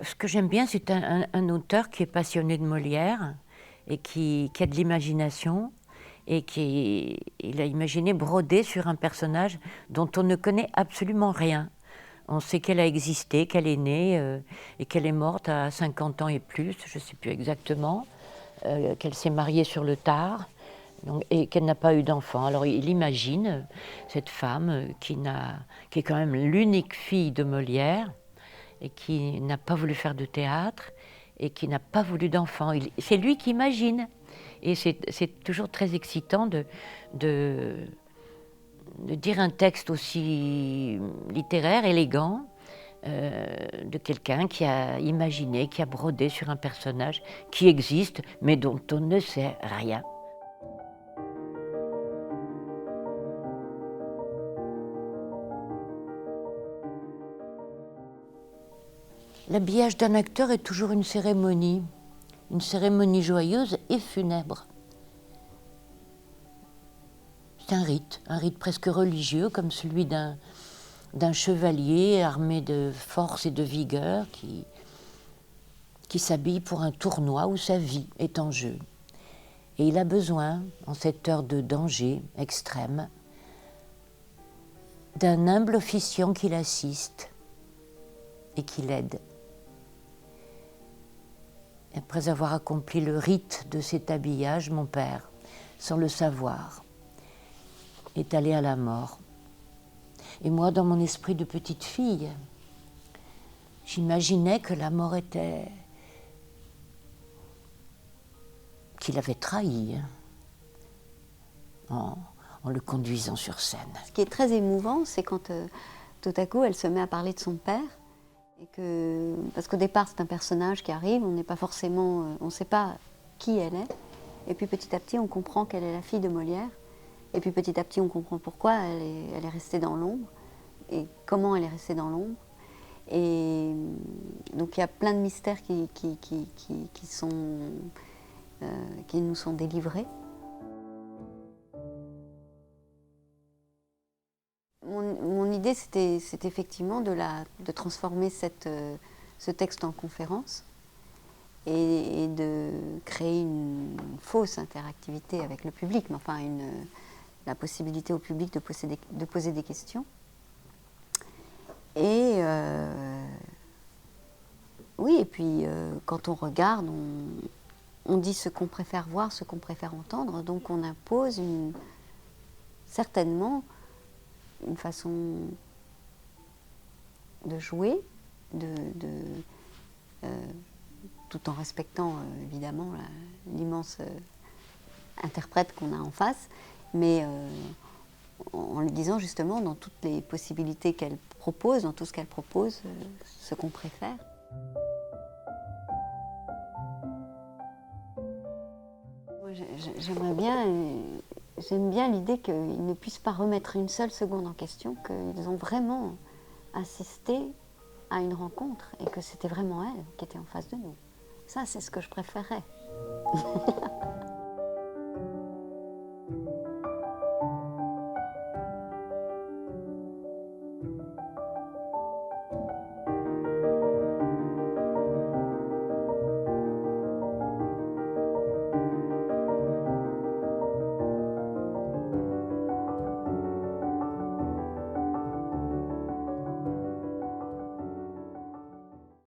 Ce que j'aime bien, c'est un auteur qui est passionné de Molière et qui a de l'imagination et il a imaginé broder sur un personnage dont on ne connaît absolument rien. On sait qu'elle a existé, qu'elle est née et qu'elle est morte à 50 ans et plus, je ne sais plus exactement, qu'elle s'est mariée sur le tard donc, et qu'elle n'a pas eu d'enfant. Alors il imagine cette femme qui est quand même l'unique fille de Molière et qui n'a pas voulu faire de théâtre et qui n'a pas voulu d'enfant. C'est lui qui imagine. Et c'est toujours très excitant de, de dire un texte aussi littéraire, élégant, de quelqu'un qui a imaginé, qui a brodé sur un personnage qui existe, mais dont on ne sait rien. L'habillage d'un acteur est toujours une cérémonie joyeuse et funèbre. C'est un rite presque religieux, comme celui d'un chevalier armé de force et de vigueur qui s'habille pour un tournoi où sa vie est en jeu. Et il a besoin, en cette heure de danger extrême, d'un humble officiant qui l'assiste et qui l'aide. Après avoir accompli le rite de cet habillage, mon père, sans le savoir, est allé à la mort. Et moi, dans mon esprit de petite fille, j'imaginais que la mort était... qu'il avait trahi en le conduisant sur scène. Ce qui est très émouvant, c'est quand tout à coup elle se met à parler de son père. Parce qu'au départ c'est un personnage qui arrive, on n'est pas forcément, on ne sait pas qui elle est. Et puis petit à petit on comprend qu'elle est la fille de Molière. Et puis petit à petit on comprend pourquoi elle est restée dans l'ombre. Et comment elle est restée dans l'ombre. Et donc il y a plein de mystères qui nous sont délivrés. Mon idée, c'était effectivement de transformer ce texte en conférence et de créer une fausse interactivité avec le public, mais enfin la possibilité au public de poser des questions. Et oui, et puis quand on regarde, on dit ce qu'on préfère voir, ce qu'on préfère entendre, donc on impose certainement une façon de jouer, tout en respectant évidemment l'immense interprète qu'on a en face, mais en lui disant justement dans toutes les possibilités qu'elle propose, dans tout ce qu'elle propose, ce qu'on préfère. J'aime bien l'idée qu'ils ne puissent pas remettre une seule seconde en question, qu'ils ont vraiment assisté à une rencontre et que c'était vraiment elle qui était en face de nous. Ça, c'est ce que je préférais.